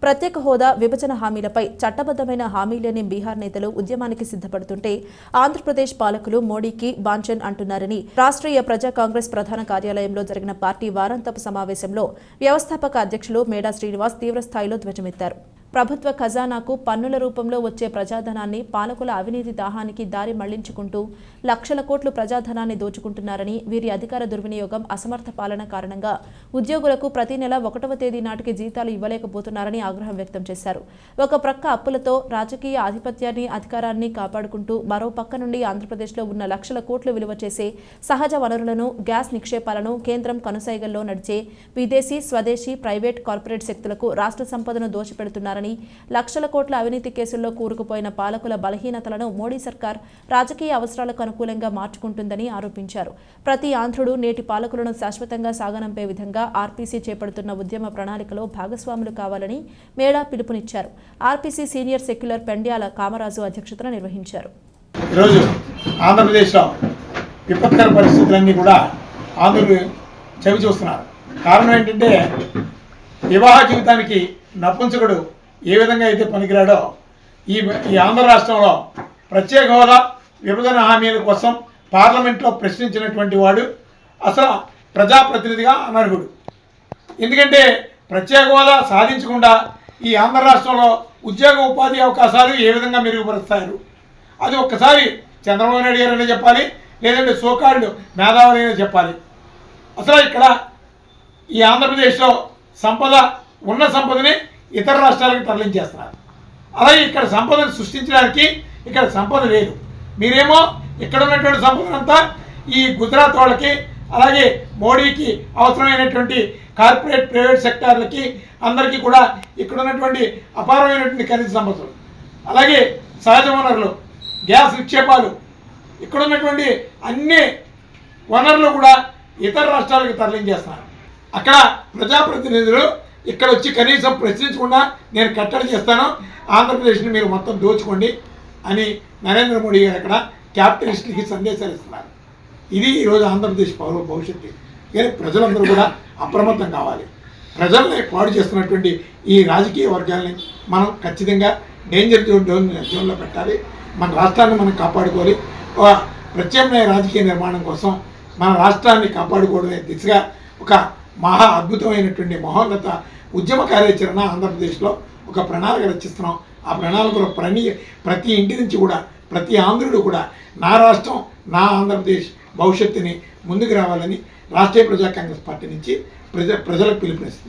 ప్రత్యేక హోదా విభజన హామీలపై చట్టబద్దమైన హామీలేని బీహార్ నేతలు ఉద్యమానికి సిద్ధపడుతుంటే ఆంధ్రప్రదేశ్ పాలకులు మోడీకి బాంఛన్ అంటున్నారని రాష్ట్రీయ ప్రజా కాంగ్రెస్ ప్రధాన కార్యాలయంలో జరిగిన పార్టీ వారాంతపు సమావేశంలో వ్యవస్థాపక అధ్యక్షులు మేడా శ్రీనివాస్ తీవ్రస్థాయిలో ధ్వజమెత్తారు. ప్రభుత్వ ఖజానాకు పన్నుల రూపంలో వచ్చే ప్రజాధనాన్ని పాలకుల అవినీతి దాహానికి దారి మళ్లించుకుంటూ లక్షల కోట్లు ప్రజాధనాన్ని దోచుకుంటున్నారని, వీరి అధికార దుర్వినియోగం, అసమర్థ పాలన కారణంగా ఉద్యోగులకు ప్రతి నెల 1వ తేదీ నాటికి జీతాలు ఇవ్వలేకపోతున్నారని ఆగ్రహం వ్యక్తం చేశారు. ఒక ప్రక్క అప్పులతో రాజకీయ ఆధిపత్యాన్ని, అధికారాన్ని కాపాడుకుంటూ మరో పక్క నుండి ఆంధ్రప్రదేశ్లో ఉన్న లక్షల కోట్లు విలువ చేసే సహజ వనరులను, గ్యాస్ నిక్షేపాలను కేంద్రం కనుసైగల్లో నడిచే విదేశీ, స్వదేశీ, ప్రైవేట్, కార్పొరేట్ శక్తులకు రాష్ట్ర సంపదను దోచిపెడుతున్నారు. లక్షల కోట్ల అవినీతి కేసుల్లో కూరుకుపోయిన పాలకుల బలహీనతలను మోడీ సర్కార్ రాజకీయ అవసరాలకు అనుకూలంగా మార్చుకుంటుందని ఆరోపించారు. ప్రతి ఆంధ్రుడు నేటి పాలకులను శాశ్వతంగా సాగనంపే విధంగా ఆర్పీసీ చేపడుతున్న ఉద్యమ ప్రణాళికలో భాగస్వాములు కావాలని మేడా పిలుపునిచ్చారు. RPC senior secular Pendyala Kamaraju అధ్యక్షతన నిర్వహించారు. ఈరోజు ఆంధ్రప్రదేశ్లో విపత్కర పరిస్థితులన్నీ కూడా ఆంధ్రులు చవి చూస్తున్నారు. కారణం ఏంటంటే వివాహ జీవితానికి నపుంసకుడు ఏ విధంగా అయితే పనికిరాడో ఈ ఆంధ్ర రాష్ట్రంలో ప్రత్యేక హోదా విభజన హామీల కోసం పార్లమెంట్లో ప్రశ్నించినటువంటి వాడు అసలు ప్రజాప్రతినిధిగా అనర్హుడు. ఎందుకంటే ప్రత్యేక హోదా సాధించకుండా ఈ ఆంధ్ర రాష్ట్రంలో ఉద్యోగ ఉపాధి అవకాశాలు ఏ విధంగా మెరుగుపరుస్తారు, అది ఒక్కసారి చంద్రబాబు నాయుడు గారైనా చెప్పాలి, లేదంటే సోకాళ్ళు మేధావులైనా చెప్పాలి. అసలు ఇక్కడ ఈ ఆంధ్రప్రదేశ్లో ఉన్న సంపదని ఇతర రాష్ట్రాలకు తరలించేస్తున్నారు. అలాగే ఇక్కడ సంపదను సృష్టించడానికి ఇక్కడ సంపద లేదు. మీరేమో ఇక్కడ ఉన్నటువంటి సంపదనంతా ఈ గుజరాత్ వాళ్ళకి, అలాగే మోడీకి అవసరమైనటువంటి కార్పొరేట్, ప్రైవేట్ సెక్టార్లకి అందరికీ కూడా ఇక్కడ ఉన్నటువంటి అపారమైనటువంటి ఖనిజ సంపదలు, అలాగే సహజ వనరులు, గ్యాస్ నిక్షేపాలు, ఇక్కడ ఉన్నటువంటి అన్ని వనరులు కూడా ఇతర రాష్ట్రాలకు తరలించేస్తున్నారు. అక్కడ ప్రజాప్రతినిధులు ఇక్కడ వచ్చి కనీసం ప్రశ్నించకుండా నేను కట్టడి చేస్తాను, ఆంధ్రప్రదేశ్ని మీరు మొత్తం దోచుకోండి అని నరేంద్ర మోడీ గారు అక్కడ క్యాపిటలిస్టులకి సందేశాలు ఇస్తున్నారు. ఇది ఈరోజు ఆంధ్రప్రదేశ్ పౌర భవిష్యత్తు. కానీ ప్రజలందరూ కూడా అప్రమత్తం కావాలి. ప్రజల్ని పాడు చేస్తున్నటువంటి ఈ రాజకీయ వర్గాల్ని మనం ఖచ్చితంగా డేంజర్ జోన్లో పెట్టాలి. మన రాష్ట్రాన్ని మనం కాపాడుకోవాలి. ప్రత్యామ్నాయ రాజకీయ నిర్మాణం కోసం మన రాష్ట్రాన్ని కాపాడుకోవడమే దిశగా ఒక మహా అద్భుతమైనటువంటి మహోన్నత ఉద్యమ కార్యాచరణ ఆంధ్రప్రదేశ్లో ఒక ప్రణాళిక రచిస్తున్నాం. ఆ ప్రణాళికలో ప్రతి ఇంటి నుంచి కూడా ప్రతి ఆంధ్రుడు కూడా నా రాష్ట్రం, నా ఆంధ్రప్రదేశ్ భవిష్యత్తుని ముందుకు రావాలని రాష్ట్రీయ ప్రజా కాంగ్రెస్ పార్టీ నుంచి ప్రజలకు పిలుపునిస్తుంది.